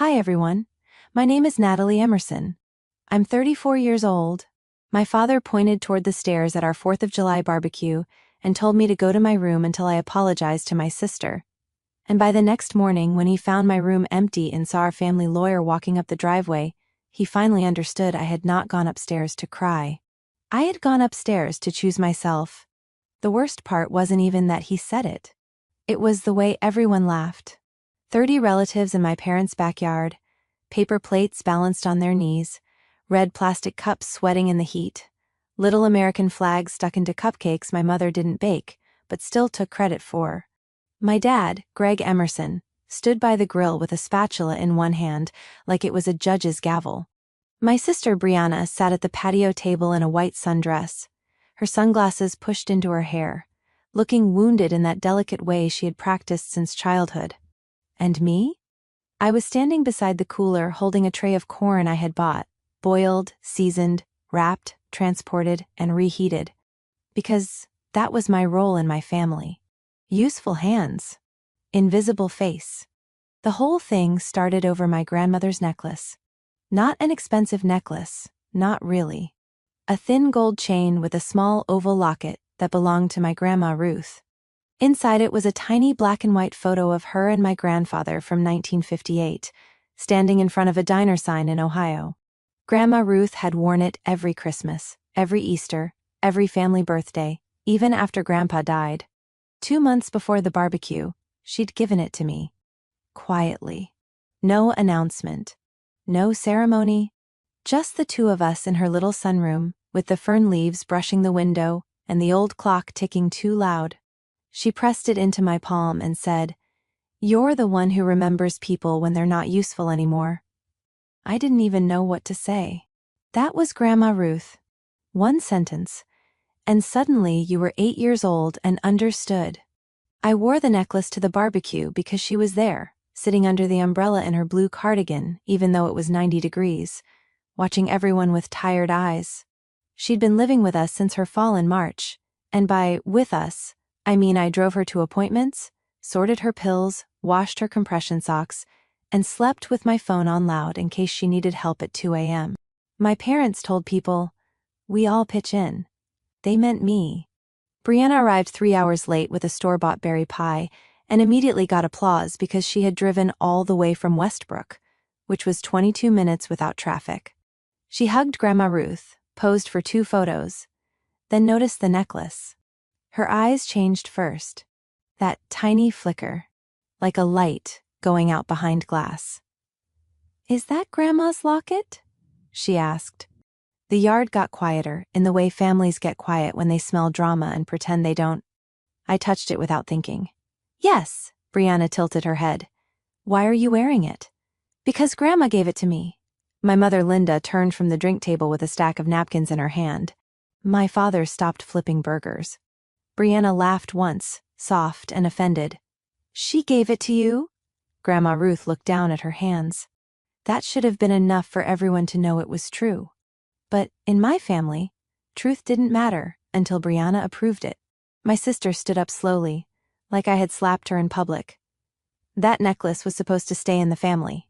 Hi everyone. My name is Natalie Emerson. I'm 34 years old. My father pointed toward the stairs at our 4th of July barbecue and told me to go to my room until I apologized to my sister. And by the next morning, when he found my room empty and saw our family lawyer walking up the driveway, he finally understood I had not gone upstairs to cry. I had gone upstairs to choose myself. The worst part wasn't even that he said it. It was the way everyone laughed. 30 relatives in my parents' backyard, paper plates balanced on their knees, red plastic cups sweating in the heat, little American flags stuck into cupcakes my mother didn't bake, but still took credit for. My dad, Greg Emerson, stood by the grill with a spatula in one hand, like it was a judge's gavel. My sister Brianna sat at the patio table in a white sundress, her sunglasses pushed into her hair, looking wounded in that delicate way she had practiced since childhood. And me? I was standing beside the cooler holding a tray of corn I had bought, boiled, seasoned, wrapped, transported, and reheated. Because that was my role in my family. Useful hands. Invisible face. The whole thing started over my grandmother's necklace. Not an expensive necklace, not really. A thin gold chain with a small oval locket that belonged to my Grandma Ruth. Inside it was a tiny black and white photo of her and my grandfather from 1958, standing in front of a diner sign in Ohio. Grandma Ruth had worn it every Christmas, every Easter, every family birthday, even after Grandpa died. 2 months before the barbecue, she'd given it to me. Quietly. No announcement. No ceremony. Just the two of us in her little sunroom, with the fern leaves brushing the window and the old clock ticking too loud. She pressed it into my palm and said, "You're the one who remembers people when they're not useful anymore." I didn't even know what to say. That was Grandma Ruth. One sentence, and suddenly you were 8 years old and understood. I wore the necklace to the barbecue because she was there, sitting under the umbrella in her blue cardigan, even though it was 90 degrees, watching everyone with tired eyes. She'd been living with us since her fall in March, and by with us, I mean I drove her to appointments, sorted her pills, washed her compression socks, and slept with my phone on loud in case she needed help at 2 a.m. My parents told people, "We all pitch in." They meant me. Brianna arrived 3 hours late with a store-bought berry pie and immediately got applause because she had driven all the way from Westbrook, which was 22 minutes without traffic. She hugged Grandma Ruth, posed for 2 photos, then noticed the necklace. Her eyes changed first. That tiny flicker, like a light going out behind glass. "Is that Grandma's locket?" she asked. The yard got quieter, in the way families get quiet when they smell drama and pretend they don't. I touched it without thinking. "Yes," Brianna tilted her head. "Why are you wearing it?" "Because Grandma gave it to me." My mother Linda turned from the drink table with a stack of napkins in her hand. My father stopped flipping burgers. Brianna laughed once, soft and offended. "She gave it to you?" Grandma Ruth looked down at her hands. That should have been enough for everyone to know it was true. But in my family, truth didn't matter until Brianna approved it. My sister stood up slowly, like I had slapped her in public. "That necklace was supposed to stay in the family."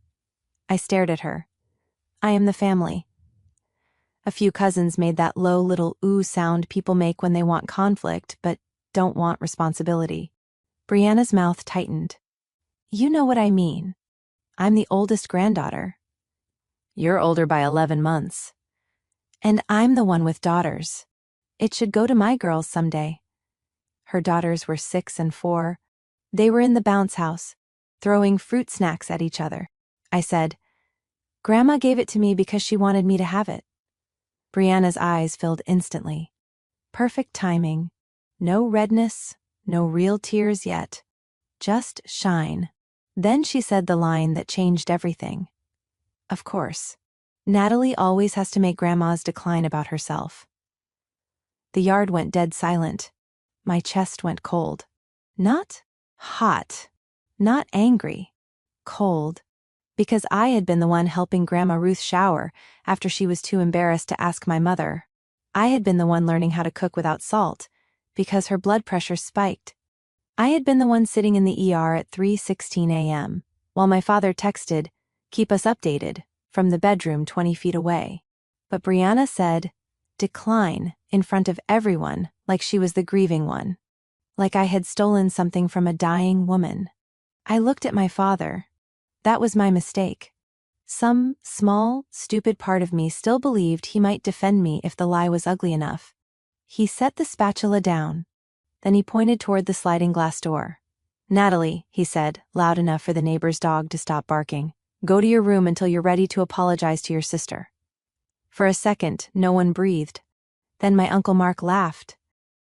I stared at her. "I am the family." A few cousins made that low little ooh sound people make when they want conflict but don't want responsibility. Brianna's mouth tightened. "You know what I mean. I'm the oldest granddaughter." "You're older by 11 months. "And I'm the one with daughters. It should go to my girls someday." Her daughters were 6 and 4. They were in the bounce house, throwing fruit snacks at each other. I said, "Grandma gave it to me because she wanted me to have it." Brianna's eyes filled instantly. Perfect timing. No redness, no real tears yet. Just shine. Then she said the line that changed everything. "Of course. Natalie always has to make Grandma's decline about herself." The yard went dead silent. My chest went cold. Not hot. Not angry. Cold. Because I had been the one helping Grandma Ruth shower after she was too embarrassed to ask my mother. I had been the one learning how to cook without salt, because her blood pressure spiked. I had been the one sitting in the ER at 3:16 a.m., while my father texted, Keep us updated, from the bedroom 20 feet away. But Brianna said, decline, in front of everyone, like she was the grieving one. Like I had stolen something from a dying woman. I looked at my father. That was my mistake. Some small, stupid part of me still believed he might defend me if the lie was ugly enough. He set the spatula down. Then he pointed toward the sliding glass door. Natalie, he said, loud enough for the neighbor's dog to stop barking, go to your room until you're ready to apologize to your sister. For a second, no one breathed. Then my Uncle Mark laughed.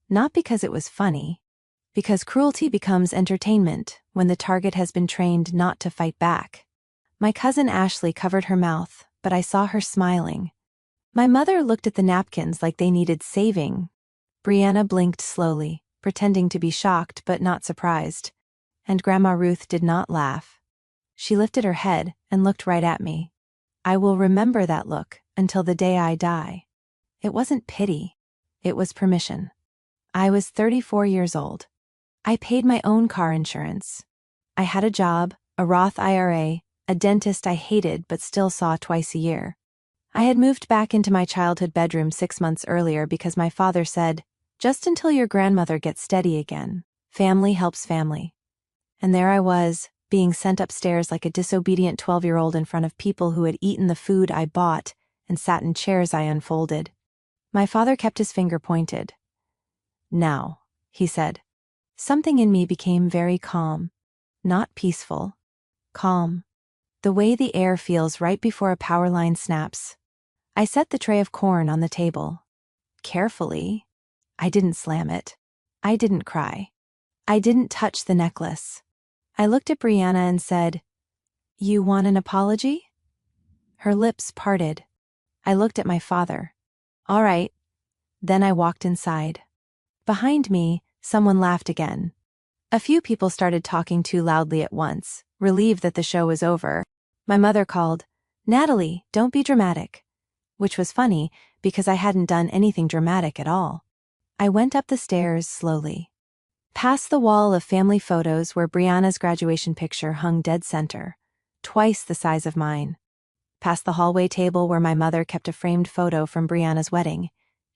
Not because it was funny. Because cruelty becomes entertainment when the target has been trained not to fight back. My cousin Ashley covered her mouth, but I saw her smiling. My mother looked at the napkins like they needed saving. Brianna blinked slowly, pretending to be shocked but not surprised. And Grandma Ruth did not laugh. She lifted her head and looked right at me. I will remember that look until the day I die. It wasn't pity. It was permission. I was 34 years old. I paid my own car insurance. I had a job, a Roth IRA, a dentist I hated but still saw twice a year. I had moved back into my childhood bedroom 6 months earlier because my father said, just until your grandmother gets steady again, family helps family. And there I was, being sent upstairs like a disobedient 12-year-old in front of people who had eaten the food I bought and sat in chairs I unfolded. My father kept his finger pointed. Now, he said. Something in me became very calm. Not peaceful. Calm. The way the air feels right before a power line snaps. I set the tray of corn on the table. Carefully. I didn't slam it. I didn't cry. I didn't touch the necklace. I looked at Brianna and said, "You want an apology?" Her lips parted. I looked at my father. All right. Then I walked inside. Behind me, someone laughed again. A few people started talking too loudly at once, relieved that the show was over. My mother called, "Natalie, don't be dramatic," which was funny because I hadn't done anything dramatic at all. I went up the stairs slowly. Past the wall of family photos where Brianna's graduation picture hung dead center, twice the size of mine. Past the hallway table where my mother kept a framed photo from Brianna's wedding,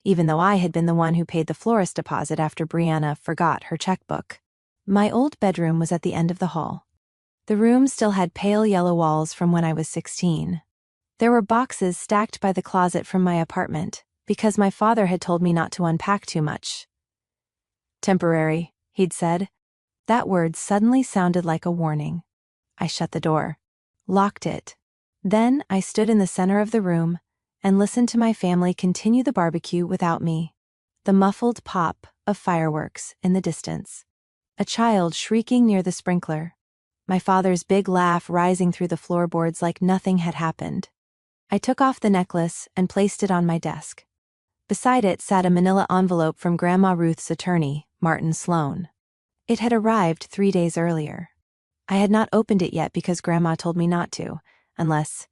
even though I had been the one who paid the florist deposit after Brianna forgot her checkbook. My old bedroom was at the end of the hall. The room still had pale yellow walls from when I was 16. There were boxes stacked by the closet from my apartment, because my father had told me not to unpack too much. Temporary, he'd said. That word suddenly sounded like a warning. I shut the door, locked it. Then I stood in the center of the room and listened to my family continue the barbecue without me. The muffled pop of fireworks in the distance. A child shrieking near the sprinkler. My father's big laugh rising through the floorboards like nothing had happened. I took off the necklace and placed it on my desk. Beside it sat a manila envelope from Grandma Ruth's attorney, Martin Sloan. It had arrived 3 days earlier. I had not opened it yet because Grandma told me not to, unless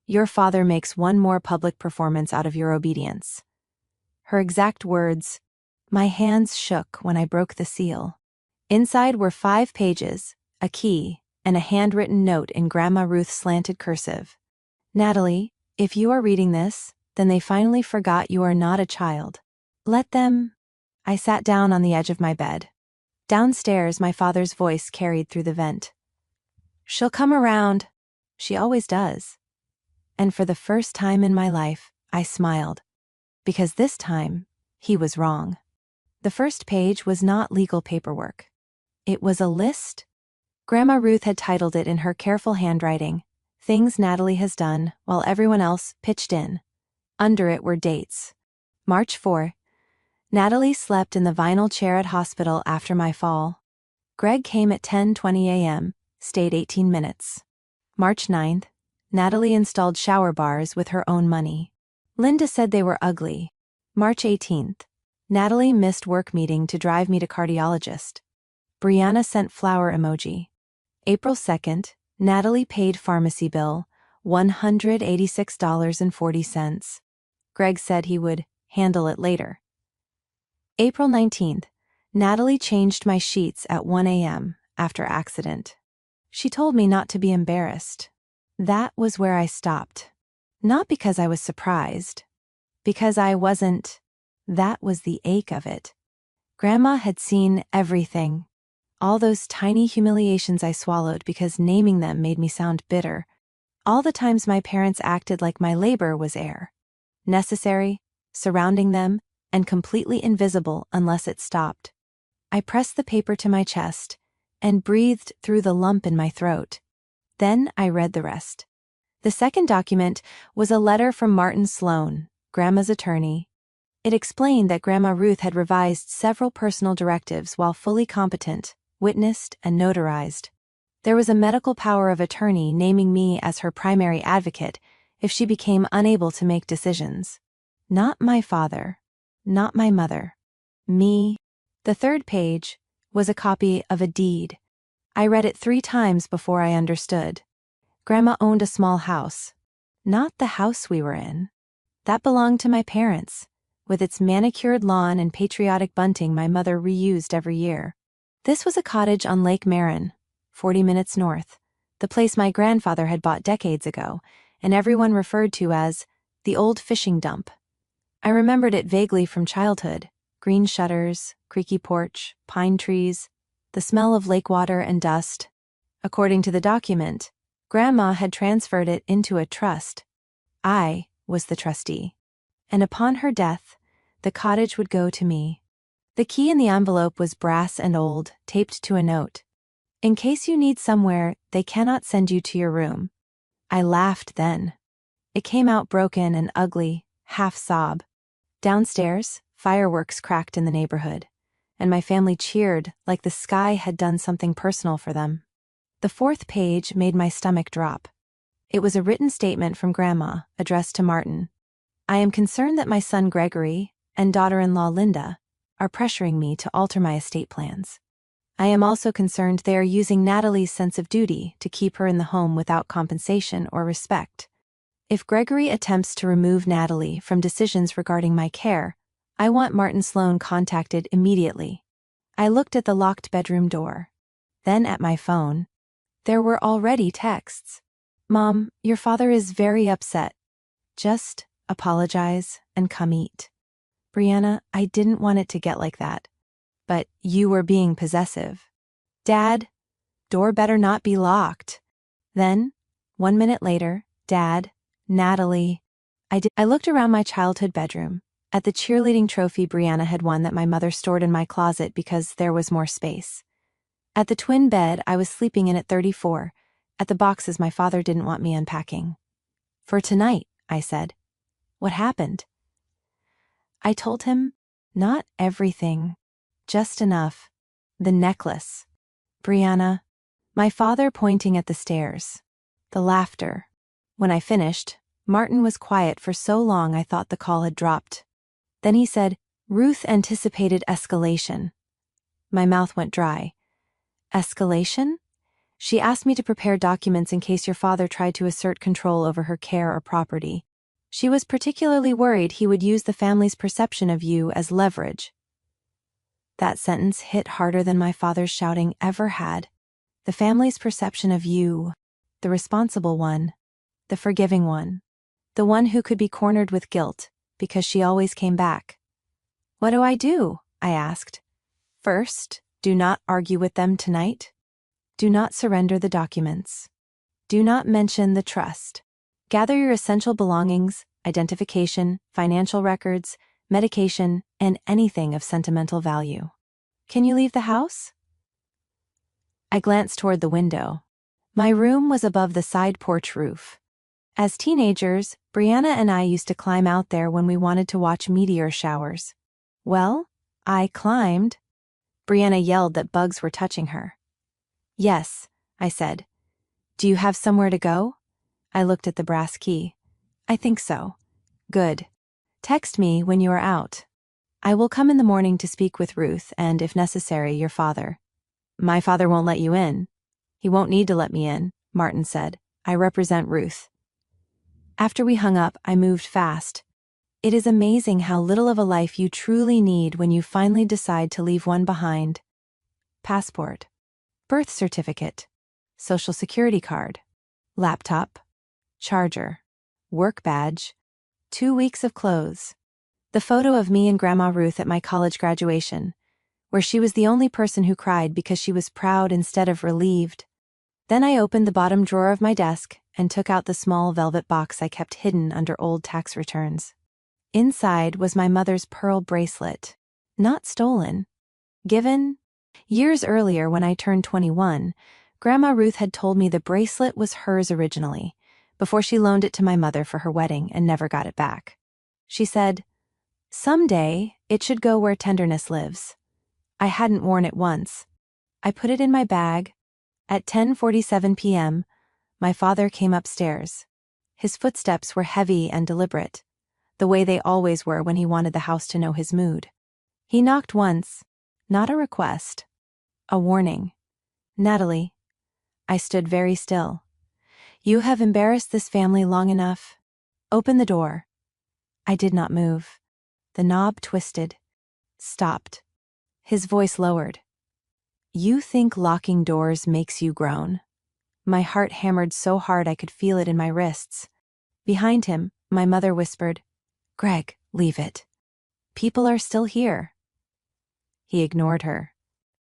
your father makes one more public performance out of your obedience. Her exact words. My hands shook when I broke the seal. Inside were 5 pages, a key, and a handwritten note in Grandma Ruth's slanted cursive. Natalie, if you are reading this, then they finally forgot you are not a child. Let them. I sat down on the edge of my bed. Downstairs, my father's voice carried through the vent. She'll come around. She always does. And for the first time in my life, I smiled. Because this time, he was wrong. The first page was not legal paperwork. It was a list. Grandma Ruth had titled it in her careful handwriting, Things Natalie Has Done, while everyone else pitched in. Under it were dates. March 4. Natalie slept in the vinyl chair at hospital after my fall. Greg came at 10:20 a.m., stayed 18 minutes. March 9th. Natalie installed shower bars with her own money. Linda said they were ugly. March 18th. Natalie missed work meeting to drive me to cardiologist. Brianna sent flower emoji. April 2nd. Natalie paid pharmacy bill, $186.40. Greg said he would handle it later. April 19th. Natalie changed my sheets at 1 a.m. after accident. She told me not to be embarrassed. That was where I stopped. Not because I was surprised. Because I wasn't. That was the ache of it. Grandma had seen everything. All those tiny humiliations I swallowed because naming them made me sound bitter. All the times my parents acted like my labor was air. Necessary, surrounding them, and completely invisible unless it stopped. I pressed the paper to my chest and breathed through the lump in my throat. Then I read the rest. The second document was a letter from Martin Sloan, Grandma's attorney. It explained that Grandma Ruth had revised several personal directives while fully competent, witnessed, and notarized. There was a medical power of attorney naming me as her primary advocate if she became unable to make decisions. Not my father. Not my mother. Me. The third page was a copy of a deed. I read it 3 times before I understood. Grandma owned a small house. Not the house we were in. That belonged to my parents, with its manicured lawn and patriotic bunting my mother reused every year. This was a cottage on Lake Marin, 40 minutes north, the place my grandfather had bought decades ago, and everyone referred to as the old fishing dump. I remembered it vaguely from childhood: green shutters, creaky porch, pine trees, the smell of lake water and dust. According to the document, Grandma had transferred it into a trust. I was the trustee. And upon her death, the cottage would go to me. The key in the envelope was brass and old, taped to a note. In case you need somewhere, they cannot send you to your room. I laughed then. It came out broken and ugly, half sob. Downstairs, fireworks cracked in the neighborhood, and my family cheered like the sky had done something personal for them. The fourth page made my stomach drop. It was a written statement from Grandma, addressed to Martin. I am concerned that my son Gregory and daughter-in-law Linda are pressuring me to alter my estate plans. I am also concerned they are using Natalie's sense of duty to keep her in the home without compensation or respect. If Gregory attempts to remove Natalie from decisions regarding my care, I want Martin Sloan contacted immediately. I looked at the locked bedroom door. Then at my phone. There were already texts. Mom, your father is very upset. Just apologize and come eat. Brianna, I didn't want it to get like that. But you were being possessive. Dad, door better not be locked. Then, 1 minute later, Dad, Natalie. I looked around my childhood bedroom, at the cheerleading trophy Brianna had won that my mother stored in my closet because there was more space. At the twin bed I was sleeping in at 34, at the boxes my father didn't want me unpacking. For tonight, I said. What happened? I told him, not everything, just enough. The necklace. Brianna. My father pointing at the stairs. The laughter. When I finished, Martin was quiet for so long I thought the call had dropped. Then he said, Ruth anticipated escalation. My mouth went dry. Escalation? She asked me to prepare documents in case your father tried to assert control over her care or property. She was particularly worried he would use the family's perception of you as leverage. That sentence hit harder than my father's shouting ever had. The family's perception of you, the responsible one, the forgiving one, the one who could be cornered with guilt because she always came back. What do I do? I asked. First, do not argue with them tonight. Do not surrender the documents. Do not mention the trust. Gather your essential belongings, identification, financial records, medication, and anything of sentimental value. Can you leave the house? I glanced toward the window. My room was above the side porch roof. As teenagers, Brianna and I used to climb out there when we wanted to watch meteor showers. Well, I climbed. Brianna yelled that bugs were touching her. Yes, I said. Do you have somewhere to go? I looked at the brass key. I think so. Good. Text me when you are out. I will come in the morning to speak with Ruth and, if necessary, your father. My father won't let you in. He won't need to let me in, Martin said. I represent Ruth. After we hung up, I moved fast. It is amazing how little of a life you truly need when you finally decide to leave one behind. Passport. Birth certificate. Social security card. Laptop. charger, work badge, 2 weeks of clothes. The photo of me and Grandma Ruth at my college graduation, where she was the only person who cried because she was proud instead of relieved. Then I opened the bottom drawer of my desk and took out the small velvet box I kept hidden under old tax returns. Inside was my mother's pearl bracelet. Not stolen. Given. Years earlier, when I turned 21, Grandma Ruth had told me the bracelet was hers originally, before she loaned it to my mother for her wedding and never got it back. She said, "Someday, it should go where tenderness lives." I hadn't worn it once. I put it in my bag. At 10:47 p.m., my father came upstairs. His footsteps were heavy and deliberate, the way they always were when he wanted the house to know his mood. He knocked once, not a request, a warning. "Natalie." I stood very still. "You have embarrassed this family long enough. Open the door." I did not move. The knob twisted, stopped. His voice lowered. "You think locking doors makes you groan?" My heart hammered so hard I could feel it in my wrists. Behind him, my mother whispered, "Greg, leave it. People are still here." He ignored her.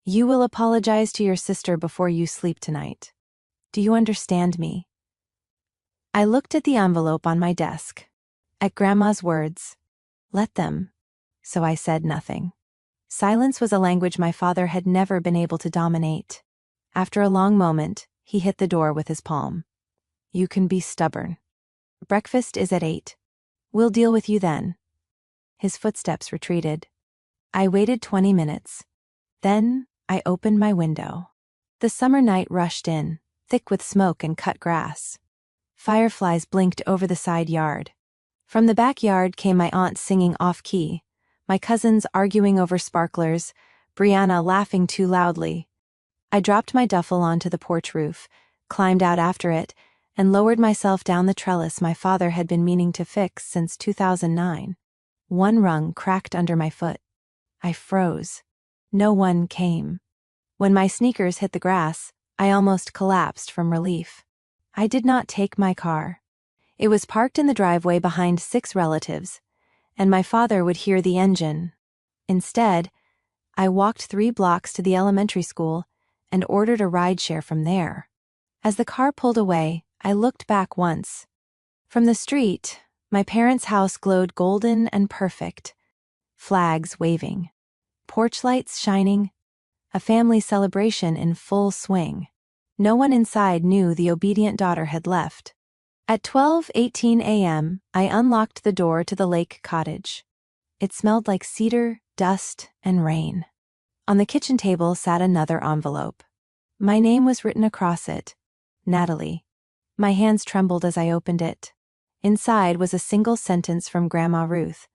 "You will apologize to your sister before you sleep tonight. Do you understand me?" I looked at the envelope on my desk, at Grandma's words. Let them. So I said nothing. Silence was a language my father had never been able to dominate. After a long moment, he hit the door with his palm. "You can be stubborn. Breakfast is at 8. We'll deal with you then." His footsteps retreated. I waited 20 minutes. Then I opened my window. The summer night rushed in, thick with smoke and cut grass. Fireflies blinked over the side yard. From the backyard came my aunt singing off-key, my cousins arguing over sparklers, Brianna laughing too loudly. I dropped my duffel onto the porch roof, climbed out after it, and lowered myself down the trellis my father had been meaning to fix since 2009. One rung cracked under my foot. I froze. No one came. When my sneakers hit the grass, I almost collapsed from relief. I did not take my car. It was parked in the driveway behind 6 relatives, and my father would hear the engine. Instead, I walked 3 blocks to the elementary school and ordered a rideshare from there. As the car pulled away, I looked back once. From the street, my parents' house glowed golden and perfect, flags waving, porch lights shining, a family celebration in full swing. No one inside knew the obedient daughter had left. At 12:18 a.m., I unlocked the door to the lake cottage. It smelled like cedar, dust, and rain. On the kitchen table sat another envelope. My name was written across it, Natalie. My hands trembled as I opened it. Inside was a single sentence from Grandma Ruth.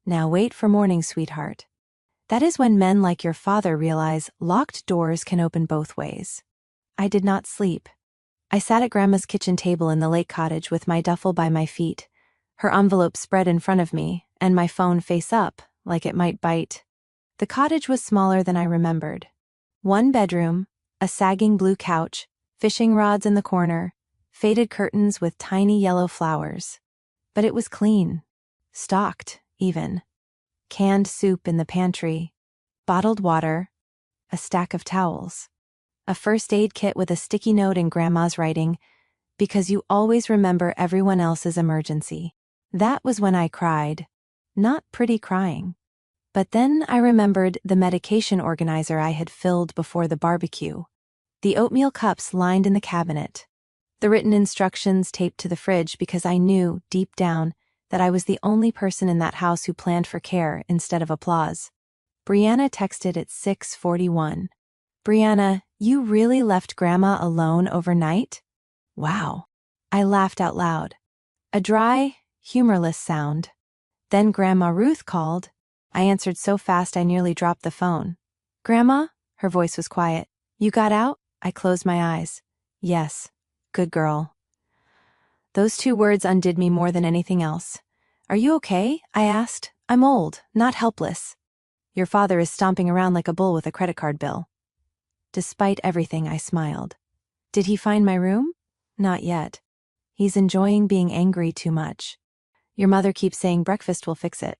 "Now wait for morning, sweetheart." That is when men like your father realize locked doors can open both ways. I did not sleep. I sat at Grandma's kitchen table in the lake cottage with my duffel by my feet, her envelope spread in front of me, and my phone face up, like it might bite. The cottage was smaller than I remembered. 1 bedroom, a sagging blue couch, fishing rods in the corner, faded curtains with tiny yellow flowers. But it was clean. Stocked, even. Canned soup in the pantry, bottled water, a stack of towels. A first aid kit with a sticky note in Grandma's writing, "Because you always remember everyone else's emergency." That was when I cried. Not pretty crying. But then I remembered the medication organizer I had filled before the barbecue. The oatmeal cups lined in the cabinet. The written instructions taped to the fridge because I knew, deep down, that I was the only person in that house who planned for care instead of applause. Brianna texted at 6:41. "Brianna, you really left Grandma alone overnight?" Wow. I laughed out loud. A dry, humorless sound. Then Grandma Ruth called. I answered so fast I nearly dropped the phone. "Grandma?" Her voice was quiet. "You got out?" I closed my eyes. "Yes. Good girl." Those 2 words undid me more than anything else. "Are you okay?" I asked. "I'm old, not helpless." "Your father is stomping around like a bull with a credit card bill." Despite everything, I smiled. "Did he find my room?" "Not yet." He's enjoying being angry too much. Your mother keeps saying breakfast will fix it.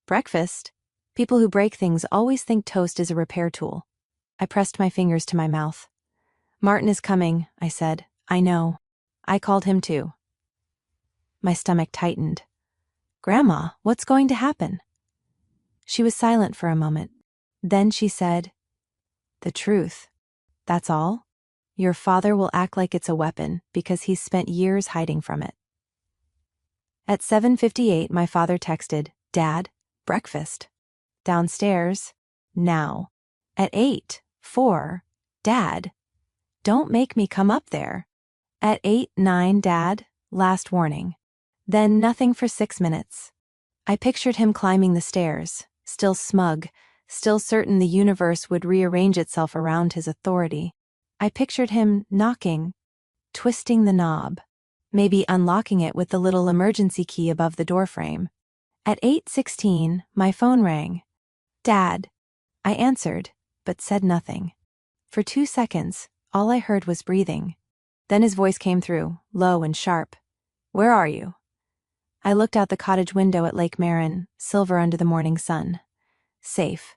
Breakfast? People who break things always think toast is a repair tool. I pressed my fingers to my mouth. Martin is coming, I said. I know. I called him too. My stomach tightened. Grandma, what's going to happen? She was silent for a moment. Then she said, the truth. That's all? Your father will act like it's a weapon because he's spent years hiding from it. At 7:58, my father texted, Dad, breakfast. Downstairs, now. At 8:04, Dad, don't make me come up there. At 8:09, Dad, last warning. Then nothing for 6 minutes. I pictured him climbing the stairs, still smug, still certain the universe would rearrange itself around his authority. I pictured him knocking, twisting the knob, maybe unlocking it with the little emergency key above the doorframe. At 8:16, my phone rang. Dad. I answered, but said nothing. For 2 seconds, all I heard was breathing. Then his voice came through, low and sharp. Where are you? I looked out the cottage window at Lake Marin, silver under the morning sun. Safe.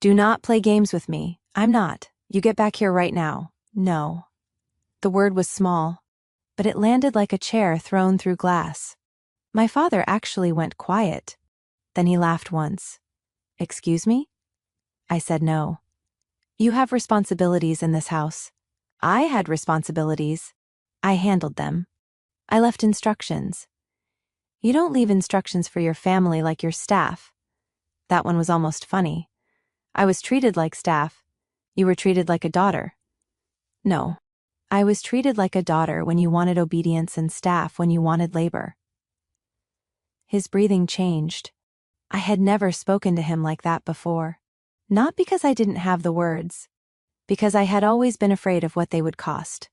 Do not play games with me. I'm not. You get back here right now. No. The word was small, but it landed like a chair thrown through glass. My father actually went quiet. Then he laughed once. Excuse me? I said no. You have responsibilities in this house. I had responsibilities. I handled them. I left instructions. You don't leave instructions for your family like your staff. That one was almost funny. I was treated like staff. You were treated like a daughter. No. I was treated like a daughter when you wanted obedience and staff when you wanted labor. His breathing changed. I had never spoken to him like that before. Not because I didn't have the words, because I had always been afraid of what they would cost.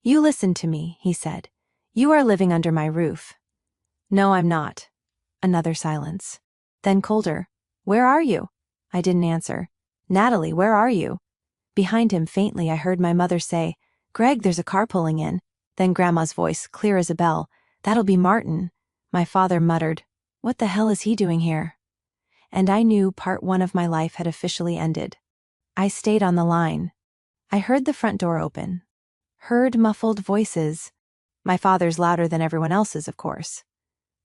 You listen to me, he said. You are living under my roof. No, I'm not. Another silence. Then colder. Where are you? I didn't answer. Natalie, where are you? Behind him faintly I heard my mother say, Greg, there's a car pulling in. Then Grandma's voice, clear as a bell. That'll be Martin. My father muttered, what the hell is he doing here? And I knew part 1 of my life had officially ended. I stayed on the line. I heard the front door open. Heard muffled voices. My father's louder than everyone else's, of course.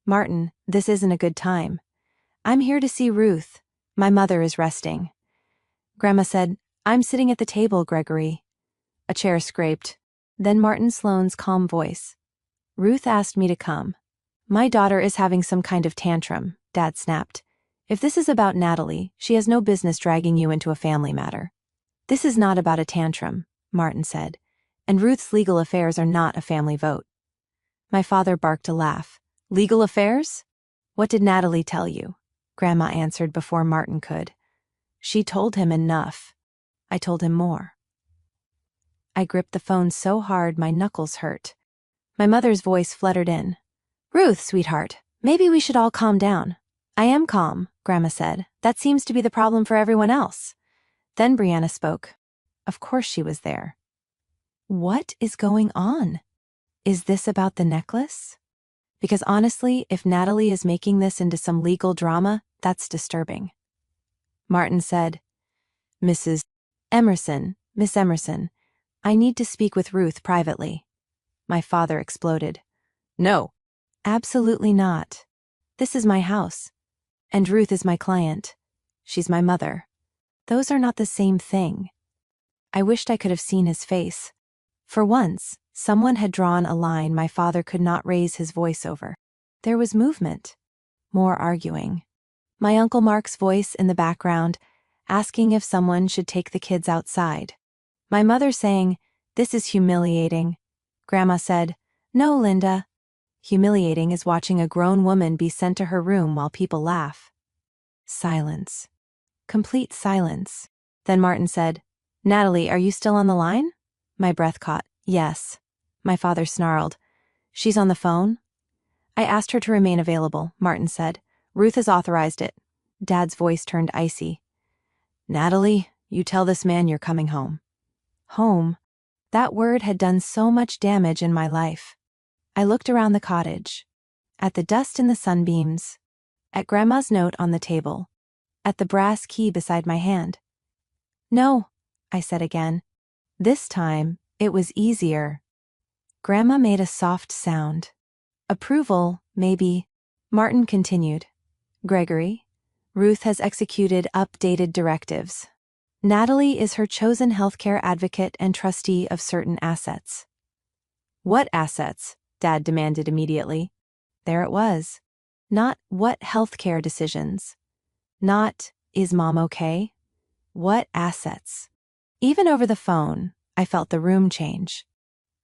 Martin, this isn't a good time. I'm here to see Ruth. My mother is resting. Grandma said, I'm sitting at the table, Gregory. A chair scraped. Then Martin Sloane's calm voice. Ruth asked me to come. My daughter is having some kind of tantrum, Dad snapped. If this is about Natalie, she has no business dragging you into a family matter. This is not about a tantrum, Martin said, and Ruth's legal affairs are not a family vote. My father barked a laugh. Legal affairs? What did Natalie tell you? Grandma answered before Martin could. She told him enough. I told him more. I gripped the phone so hard my knuckles hurt. My mother's voice fluttered in. Ruth, sweetheart, maybe we should all calm down. I am calm, Grandma said. That seems to be the problem for everyone else. Then Brianna spoke. Of course she was there. What is going on? Is this about the necklace? Because honestly, if Natalie is making this into some legal drama, that's disturbing. Martin said, Miss Emerson, I need to speak with Ruth privately. My father exploded. No. Absolutely not. This is my house. And Ruth is my client. She's my mother. Those are not the same thing. I wished I could have seen his face. For once, someone had drawn a line my father could not raise his voice over. There was movement. More arguing. My Uncle Mark's voice in the background, asking if someone should take the kids outside. My mother saying, This is humiliating. Grandma said, No, Linda. Humiliating is watching a grown woman be sent to her room while people laugh. Silence. Complete silence. Then Martin said, Natalie, are you still on the line? My breath caught. Yes. My father snarled. She's on the phone? I asked her to remain available, Martin said. Ruth has authorized it. Dad's voice turned icy. Natalie, you tell this man you're coming home. Home? That word had done so much damage in my life. I looked around the cottage. At the dust in the sunbeams. At Grandma's note on the table. At the brass key beside my hand. No, I said again. This time, it was easier. Grandma made a soft sound. Approval, maybe. Martin continued. Gregory, Ruth has executed updated directives. Natalie is her chosen healthcare advocate and trustee of certain assets. What assets? Dad demanded immediately. There it was. Not what healthcare decisions. Not, is Mom okay? What assets? Even over the phone, I felt the room change.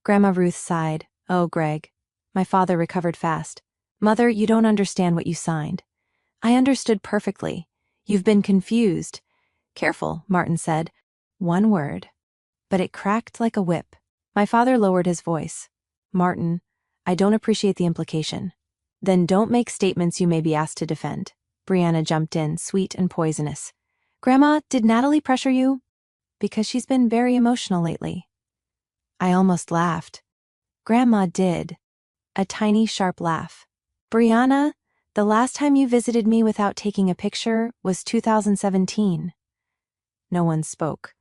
Grandma Ruth sighed. Oh, Greg. My father recovered fast. Mother, you don't understand what you signed. I understood perfectly. You've been confused. Careful, Martin said. One word. But it cracked like a whip. My father lowered his voice. Martin, I don't appreciate the implication. Then don't make statements you may be asked to defend. Brianna jumped in, sweet and poisonous. Grandma, did Natalie pressure you? Because she's been very emotional lately. I almost laughed. Grandma did. A tiny, sharp laugh. Brianna, the last time you visited me without taking a picture was 2017. No one spoke.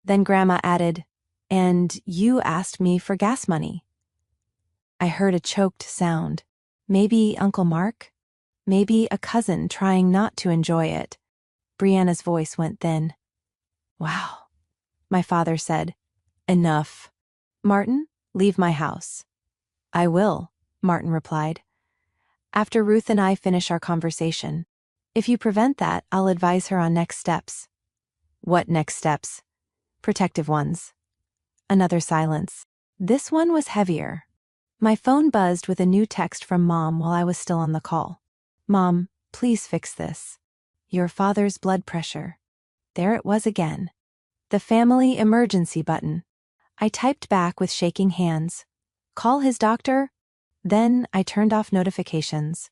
Then Grandma added, and you asked me for gas money. I heard a choked sound. Maybe Uncle Mark? Maybe a cousin trying not to enjoy it. Brianna's voice went thin. Wow. My father said, enough. Martin, leave my house. I will, Martin replied. After Ruth and I finish our conversation. If you prevent that, I'll advise her on next steps. What next steps? Protective ones. Another silence. This one was heavier. My phone buzzed with a new text from Mom while I was still on the call. Mom, please fix this. Your father's blood pressure. There it was again. The family emergency button. I typed back with shaking hands. Call his doctor? Then I turned off notifications.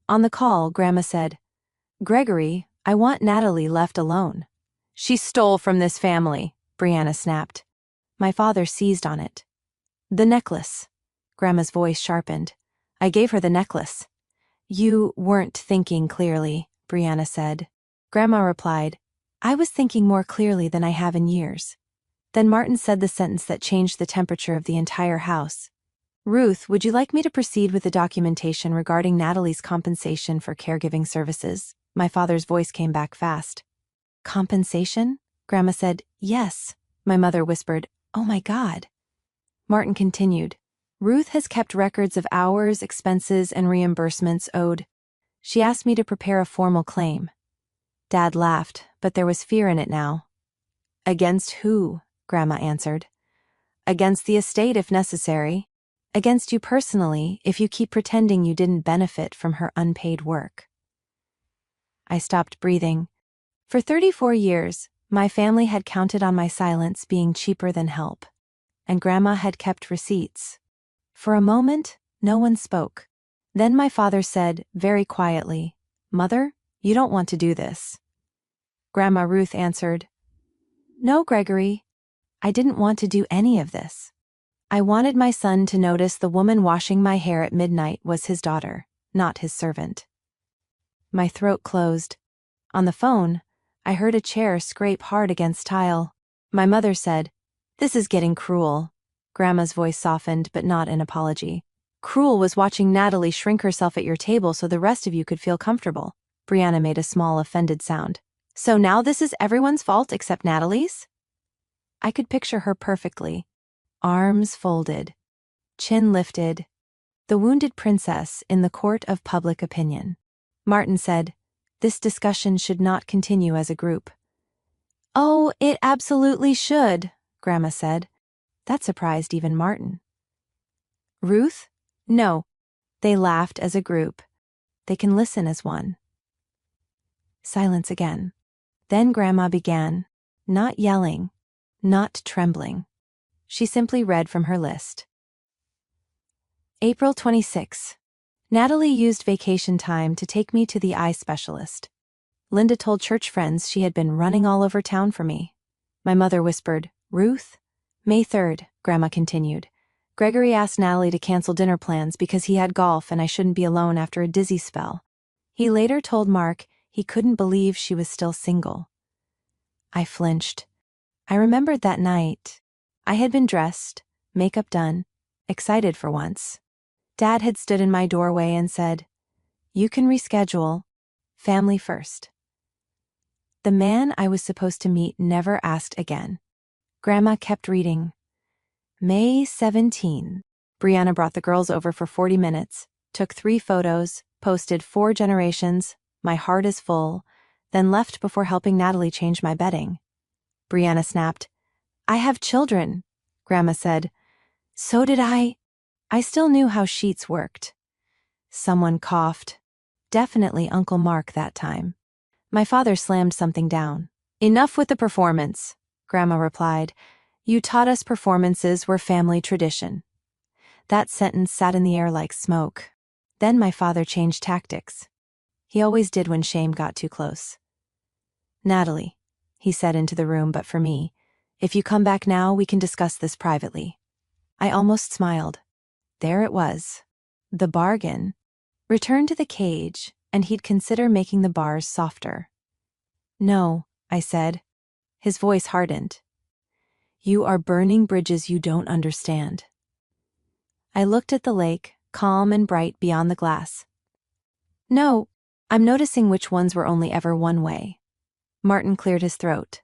On the call, Grandma said, Gregory, I want Natalie left alone. She stole from this family, Brianna snapped. My father seized on it. The necklace. Grandma's voice sharpened. I gave her the necklace. You weren't thinking clearly, Brianna said. Grandma replied, I was thinking more clearly than I have in years. Then Martin said the sentence that changed the temperature of the entire house. Ruth, would you like me to proceed with the documentation regarding Natalie's compensation for caregiving services? My father's voice came back fast. Compensation? Grandma said, yes. My mother whispered, oh my God. Martin continued. Ruth has kept records of hours, expenses, and reimbursements owed. She asked me to prepare a formal claim. Dad laughed, but there was fear in it now. Against who? Grandma answered. Against the estate if necessary. Against you personally if you keep pretending you didn't benefit from her unpaid work. I stopped breathing. For 34 years, my family had counted on my silence being cheaper than help. And Grandma had kept receipts. For a moment, no one spoke. Then my father said, very quietly, Mother, you don't want to do this. Grandma Ruth answered, No, Gregory. I didn't want to do any of this. I wanted my son to notice the woman washing my hair at midnight was his daughter, not his servant. My throat closed. On the phone, I heard a chair scrape hard against tile. My mother said, This is getting cruel. Grandma's voice softened, but not in apology. Cruel was watching Natalie shrink herself at your table so the rest of you could feel comfortable. Brianna made a small, offended sound. So now this is everyone's fault except Natalie's? I could picture her perfectly. Arms folded. Chin lifted. The wounded princess in the court of public opinion. Martin said, This discussion should not continue as a group. Oh, it absolutely should, Grandma said. That surprised even Martin. Ruth? No. They laughed as a group. They can listen as one. Silence again. Then Grandma began, not yelling, not trembling. She simply read from her list. April 26. Natalie used vacation time to take me to the eye specialist. Linda told church friends she had been running all over town for me. My mother whispered, Ruth? May 3rd, Grandma continued. Gregory asked Natalie to cancel dinner plans because he had golf and I shouldn't be alone after a dizzy spell. He later told Mark he couldn't believe she was still single. I flinched. I remembered that night. I had been dressed, makeup done, excited for once. Dad had stood in my doorway and said, "You can reschedule. Family first." The man I was supposed to meet never asked again. Grandma kept reading. May 17. Brianna brought the girls over for 40 minutes, took 3 photos, posted 4 generations, my heart is full, then left before helping Natalie change my bedding. Brianna snapped, "I have children," Grandma said. "So did I." I still knew how sheets worked. Someone coughed. Definitely Uncle Mark that time. My father slammed something down. "Enough with the performance," Grandma replied. "You taught us performances were family tradition." That sentence sat in the air like smoke. Then my father changed tactics. He always did when shame got too close. "Natalie," he said into the room but for me, "if you come back now, we can discuss this privately." I almost smiled. There it was. The bargain. Return to the cage, and he'd consider making the bars softer. "No," I said. His voice hardened. "You are burning bridges you don't understand." I looked at the lake, calm and bright beyond the glass. "No, I'm noticing which ones were only ever one way." Martin cleared his throat.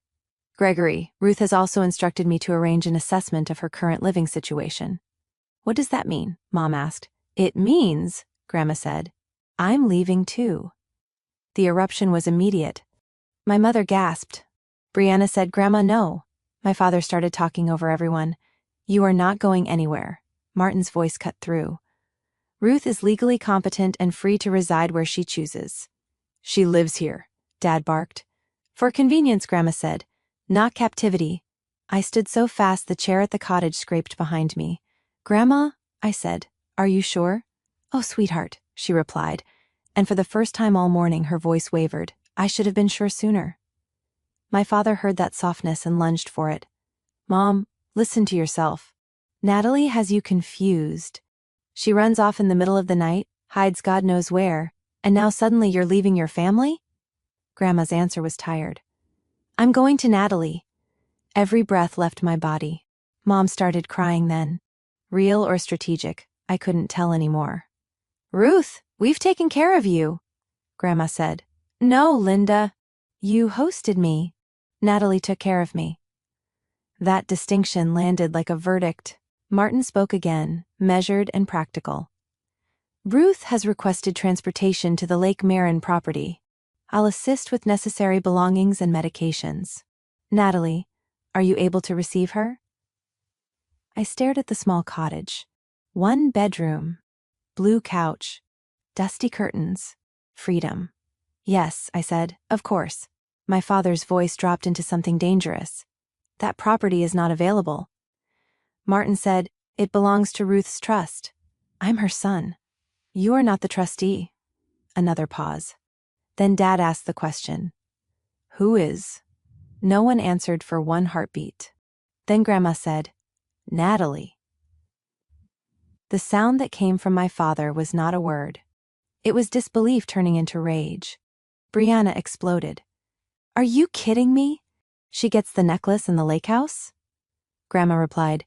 "Gregory, Ruth has also instructed me to arrange an assessment of her current living situation." "What does that mean?" Mom asked. "It means," Grandma said, "I'm leaving too." The eruption was immediate. My mother gasped. Brianna said, "Grandma, no." My father started talking over everyone. "You are not going anywhere." Martin's voice cut through. "Ruth is legally competent and free to reside where she chooses." "She lives here," Dad barked. "For convenience," Grandma said. "Not captivity." I stood so fast the chair at the cottage scraped behind me. "Grandma," I said, "are you sure?" "Oh, sweetheart," she replied, and for the first time all morning her voice wavered. I should have been sure sooner. My father heard that softness and lunged for it. "Mom, listen to yourself. Natalie has you confused. She runs off in the middle of the night, hides God knows where, and now suddenly you're leaving your family?" Grandma's answer was tired. "I'm going to Natalie." Every breath left my body. Mom started crying then. Real or strategic, I couldn't tell anymore. "Ruth, we've taken care of you," Grandma said. "No, Linda. You hosted me. Natalie took care of me." That distinction landed like a verdict. Martin spoke again, measured and practical. "Ruth has requested transportation to the Lake Marin property. I'll assist with necessary belongings and medications. Natalie, are you able to receive her?" I stared at the small cottage. 1 bedroom, blue couch, dusty curtains, freedom. "Yes," I said, "of course." My father's voice dropped into something dangerous. "That property is not available." Martin said, "It belongs to Ruth's trust. I'm her son. You are not the trustee." Another pause. Then Dad asked the question, "Who is?" No one answered for 1 heartbeat. Then Grandma said, "Natalie." The sound that came from my father was not a word. It was disbelief turning into rage. Brianna exploded. "Are you kidding me? She gets the necklace and the lake house?" Grandma replied,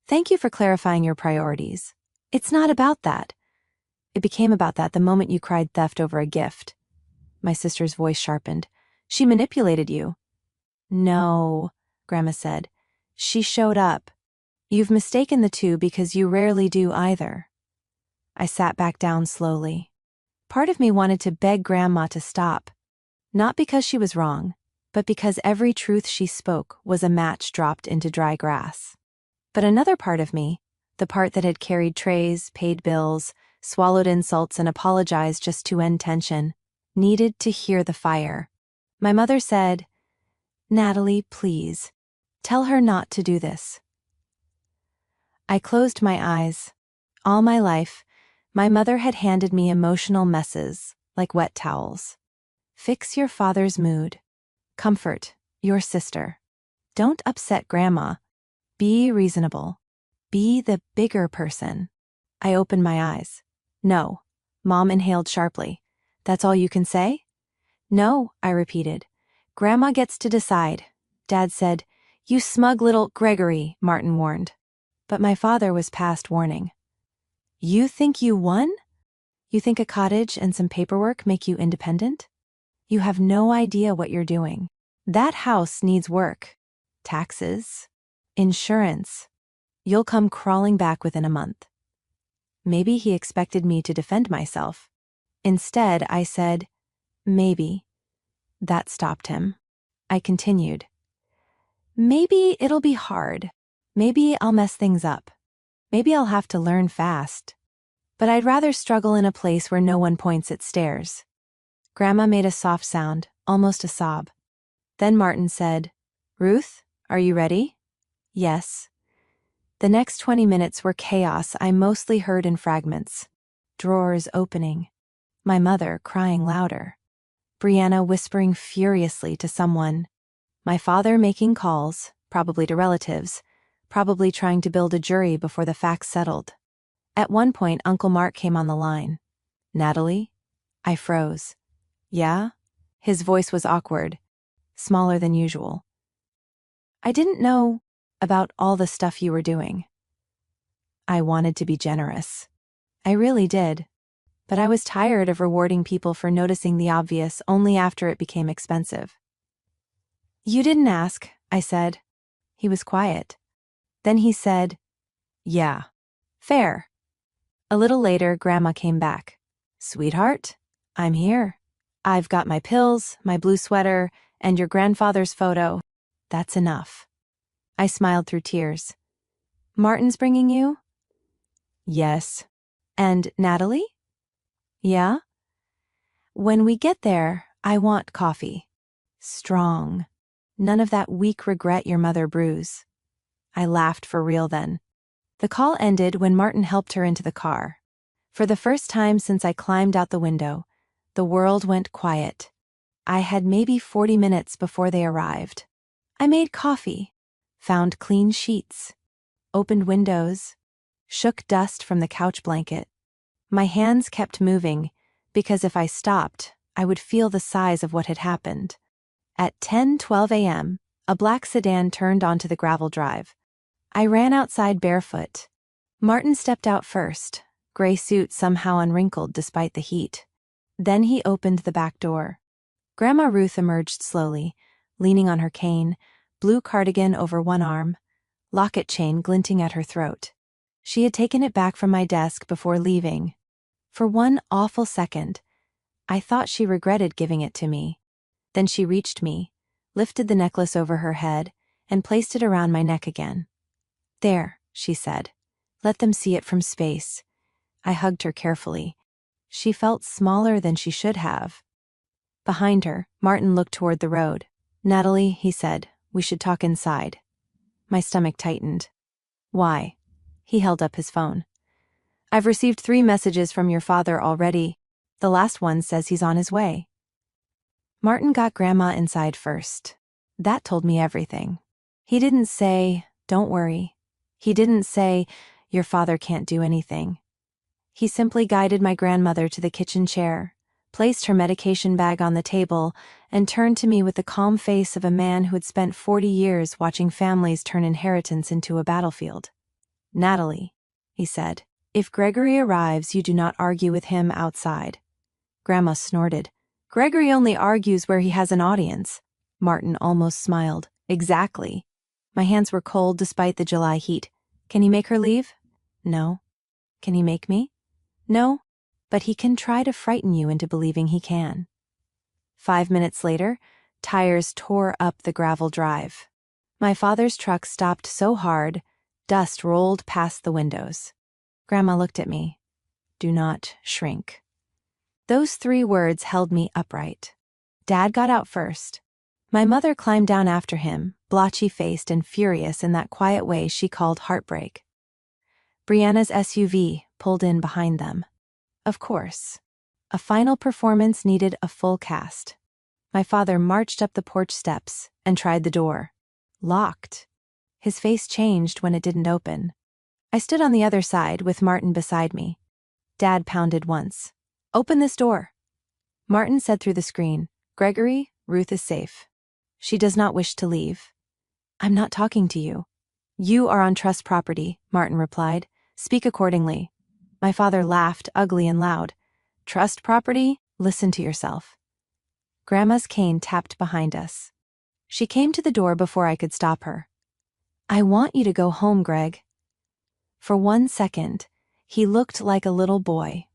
"Thank you for clarifying your priorities. It's not about that. It became about that the moment you cried theft over a gift." My sister's voice sharpened. "She manipulated you." "No," Grandma said. "She showed up. You've mistaken the two because you rarely do either." I sat back down slowly. Part of me wanted to beg Grandma to stop. Not because she was wrong, but because every truth she spoke was a match dropped into dry grass. But another part of me, the part that had carried trays, paid bills, swallowed insults and apologized just to end tension, needed to hear the fire. My mother said, "Natalie, please, tell her not to do this." I closed my eyes. All my life, my mother had handed me emotional messes, like wet towels. "Fix your father's mood. Comfort your sister. Don't upset Grandma. Be reasonable. Be the bigger person. I opened my eyes. No. Mom inhaled sharply. That's all you can say? No, I repeated. Grandma gets to decide. Dad said, You smug little Gregory, Martin warned. But my father was past warning. You think you won? You think a cottage and some paperwork make you independent? You have no idea what you're doing. That house needs work. Taxes. Insurance. You'll come crawling back within a month. Maybe he expected me to defend myself. Instead, I said, maybe. That stopped him. I continued. Maybe it'll be hard. Maybe I'll mess things up. Maybe I'll have to learn fast. But I'd rather struggle in a place where no one points at stairs. Grandma made a soft sound, almost a sob. Then Martin said, Ruth, are you ready? Yes. The next 20 minutes were chaos I mostly heard in fragments. Drawers opening. My mother crying louder. Brianna whispering furiously to someone. My father making calls, probably to relatives, probably trying to build a jury before the facts settled. At one point, Uncle Mark came on the line. Natalie? I froze. Yeah? His voice was awkward, smaller than usual. I didn't know about all the stuff you were doing. I wanted to be generous. I really did. But I was tired of rewarding people for noticing the obvious only after it became expensive. You didn't ask, I said. He was quiet. Then he said, Yeah. Fair. A little later, Grandma came back. Sweetheart, I'm here. I've got my pills, my blue sweater, and your grandfather's photo. That's enough. I smiled through tears. Martin's bringing you? Yes. And Natalie? Yeah? When we get there, I want coffee. Strong. None of that weak regret your mother brews. I laughed for real then. The call ended when Martin helped her into the car. For the first time since I climbed out the window, the world went quiet. I had maybe 40 minutes before they arrived. I made coffee, found clean sheets, opened windows, shook dust from the couch blanket. My hands kept moving, because if I stopped, I would feel the size of what had happened. At 10:12 a.m., a black sedan turned onto the gravel drive. I ran outside barefoot. Martin stepped out first, gray suit somehow unwrinkled despite the heat. Then he opened the back door. Grandma Ruth emerged slowly, leaning on her cane, blue cardigan over one arm, locket chain glinting at her throat. She had taken it back from my desk before leaving. For one awful second, I thought she regretted giving it to me. Then she reached me, lifted the necklace over her head, and placed it around my neck again. There, she said. Let them see it from space. I hugged her carefully. She felt smaller than she should have. Behind her, Martin looked toward the road. Natalie, he said, we should talk inside. My stomach tightened. Why? He held up his phone. I've received 3 messages from your father already. The last one says he's on his way. Martin got Grandma inside first. That told me everything. He didn't say, don't worry. He didn't say, your father can't do anything. He simply guided my grandmother to the kitchen chair, placed her medication bag on the table, and turned to me with the calm face of a man who had spent 40 years watching families turn inheritance into a battlefield. Natalie, he said, if Gregory arrives, you do not argue with him outside. Grandma snorted. Gregory only argues where he has an audience. Martin almost smiled. Exactly. My hands were cold despite the July heat. Can he make her leave? No. Can he make me? No. But he can try to frighten you into believing he can. 5 minutes later, tires tore up the gravel drive. My father's truck stopped so hard, dust rolled past the windows. Grandma looked at me. Do not shrink. Those 3 words held me upright. Dad got out first. My mother climbed down after him, blotchy-faced and furious in that quiet way she called heartbreak. Brianna's SUV pulled in behind them. Of course. A final performance needed a full cast. My father marched up the porch steps and tried the door. Locked. His face changed when it didn't open. I stood on the other side with Martin beside me. Dad pounded once. "Open this door." Martin said through the screen, "Gregory, Ruth is safe. She does not wish to leave." "I'm not talking to you." "You are on trust property," Martin replied. "Speak accordingly." My father laughed, ugly and loud. "Trust property? Listen to yourself." Grandma's cane tapped behind us. She came to the door before I could stop her. "I want you to go home, Greg." For 1 second, he looked like a little boy.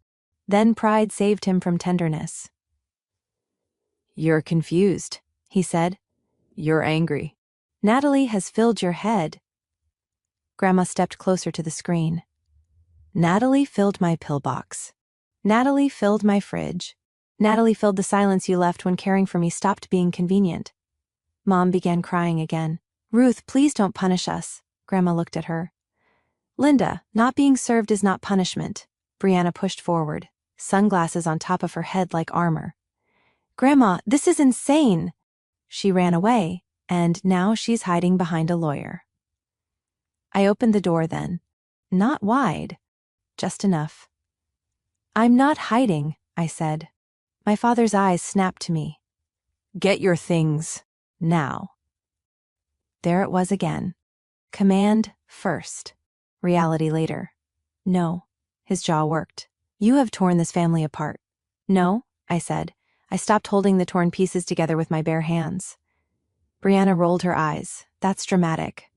Then pride saved him from tenderness. "You're confused," he said. "You're angry. Natalie has filled your head." Grandma stepped closer to the screen. "Natalie filled my pillbox. Natalie filled my fridge. Natalie filled the silence you left when caring for me stopped being convenient." Mom began crying again. "Ruth, please don't punish us." Grandma looked at her. "Linda, not being served is not punishment." Brianna pushed forward, sunglasses on top of her head like armor. "Grandma, this is insane." She ran away, and now she's hiding behind a lawyer. I opened the door then. Not wide, just enough. "I'm not hiding," I said. My father's eyes snapped to me. "Get your things, now." There it was again. Command first. Reality later. "No." His jaw worked. "You have torn this family apart." "No," I said. I stopped holding the torn pieces together with my bare hands. Brianna rolled her eyes. "That's dramatic."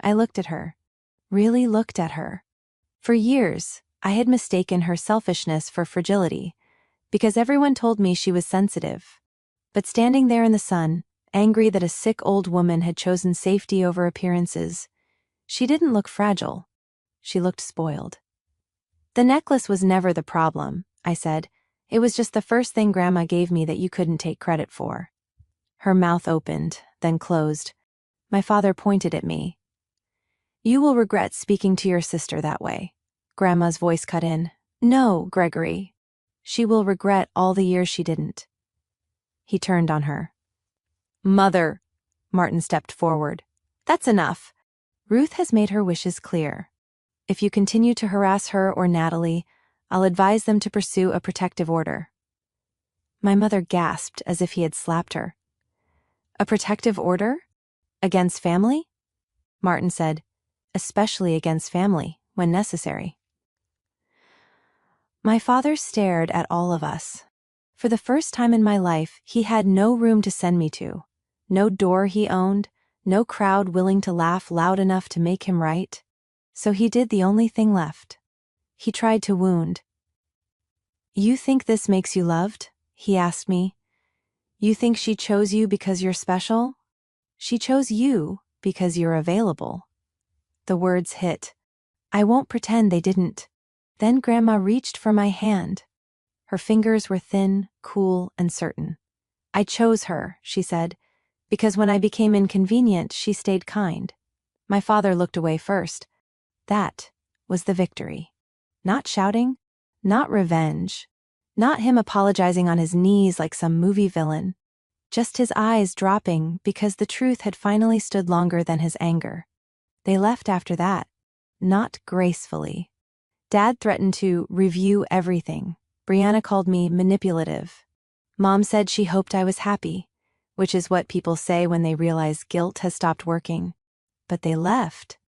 I looked at her. Really looked at her. For years, I had mistaken her selfishness for fragility, because everyone told me she was sensitive. But standing there in the sun, angry that a sick old woman had chosen safety over appearances, she didn't look fragile. She looked spoiled. "The necklace was never the problem," I said. "It was just the first thing Grandma gave me that you couldn't take credit for." Her mouth opened, then closed. My father pointed at me. "You will regret speaking to your sister that way." Grandma's voice cut in. "No, Gregory. She will regret all the years she didn't." He turned on her. "Mother." Martin stepped forward. "That's enough. Ruth has made her wishes clear. If you continue to harass her or Natalie, I'll advise them to pursue a protective order." My mother gasped as if he had slapped her. "A protective order? Against family?" Martin said, "Especially against family, when necessary." My father stared at all of us. For the first time in my life, he had no room to send me to. No door he owned, no crowd willing to laugh loud enough to make him right. So he did the only thing left. He tried to wound. "You think this makes you loved?" he asked me. "You think she chose you because you're special? She chose you because you're available." The words hit. I won't pretend they didn't. Then Grandma reached for my hand. Her fingers were thin, cool, and certain. "I chose her," she said, "because when I became inconvenient, she stayed kind." My father looked away first. That was the victory. Not shouting, not revenge, not him apologizing on his knees like some movie villain. Just his eyes dropping because the truth had finally stood longer than his anger. They left after that, not gracefully. Dad threatened to review everything. Brianna called me manipulative. Mom said she hoped I was happy, which is what people say when they realize guilt has stopped working. But they left.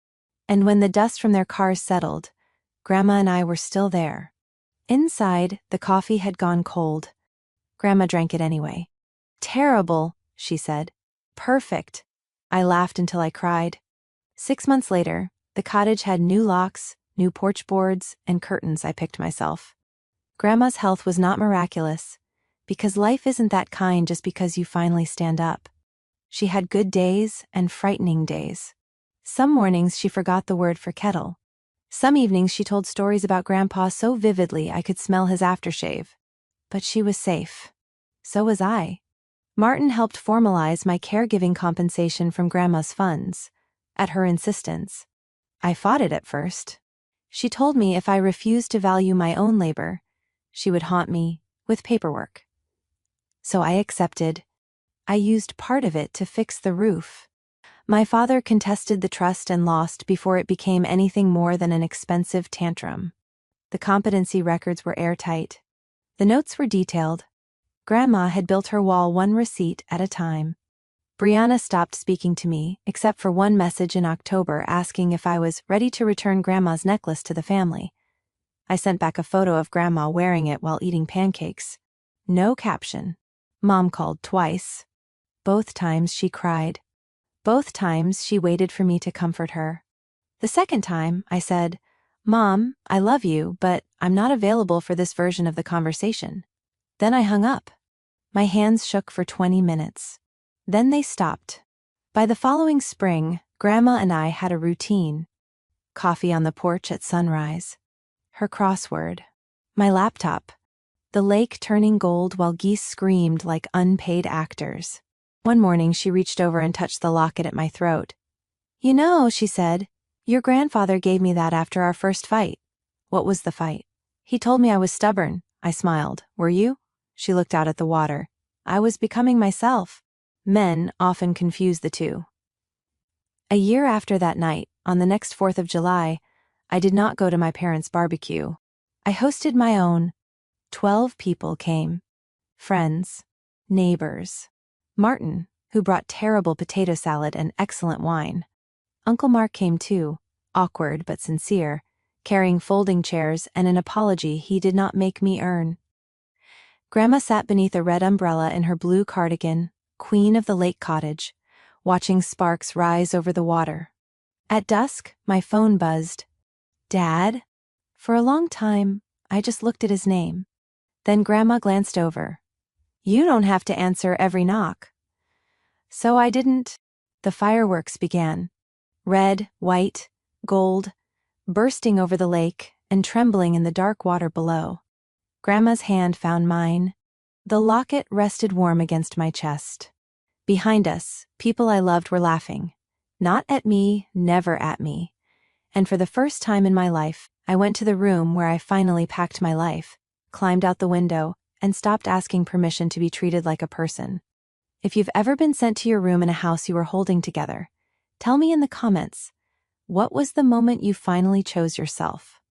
And when the dust from their cars settled, Grandma and I were still there. Inside, the coffee had gone cold. Grandma drank it anyway. "Terrible," she said. "Perfect." I laughed until I cried. 6 months later, the cottage had new locks, new porch boards, and curtains I picked myself. Grandma's health was not miraculous, because life isn't that kind just because you finally stand up. She had good days and frightening days. Some mornings she forgot the word for kettle. Some evenings she told stories about Grandpa so vividly I could smell his aftershave. But she was safe. So was I. Martin helped formalize my caregiving compensation from Grandma's funds, at her insistence. I fought it at first. She told me if I refused to value my own labor, she would haunt me with paperwork. So I accepted. I used part of it to fix the roof. My father contested the trust and lost before it became anything more than an expensive tantrum. The competency records were airtight. The notes were detailed. Grandma had built her wall one receipt at a time. Brianna stopped speaking to me, except for one message in October asking if I was ready to return Grandma's necklace to the family. I sent back a photo of Grandma wearing it while eating pancakes. No caption. Mom called twice. Both times she cried. Both times she waited for me to comfort her. The second time, I said, "Mom, I love you, but I'm not available for this version of the conversation." Then I hung up. My hands shook for 20 minutes. Then they stopped. By the following spring, Grandma and I had a routine. Coffee on the porch at sunrise. Her crossword. My laptop. The lake turning gold while geese screamed like unpaid actors. One morning she reached over and touched the locket at my throat. "You know," she said, "your grandfather gave me that after our first fight." What was the fight? "He told me I was stubborn." I smiled. "Were you?" She looked out at the water. "I was becoming myself." Men often confuse the two. A year after that night, on the next 4th of July, I did not go to my parents' barbecue. I hosted my own. 12 people came. Friends. Neighbors. Martin, who brought terrible potato salad and excellent wine. Uncle Mark came too, awkward but sincere, carrying folding chairs and an apology he did not make me earn. Grandma sat beneath a red umbrella in her blue cardigan, queen of the lake cottage, watching sparks rise over the water. At dusk, my phone buzzed. "Dad?" For a long time, I just looked at his name. Then Grandma glanced over. "You don't have to answer every knock." So I didn't. The fireworks began. Red, white, gold, bursting over the lake and trembling in the dark water below. Grandma's hand found mine. The locket rested warm against my chest. Behind us, people I loved were laughing. Not at me, never at me. And for the first time in my life, I went to the room where I finally packed my life, climbed out the window, and stopped asking permission to be treated like a person. If you've ever been sent to your room in a house you were holding together, tell me in the comments, what was the moment you finally chose yourself?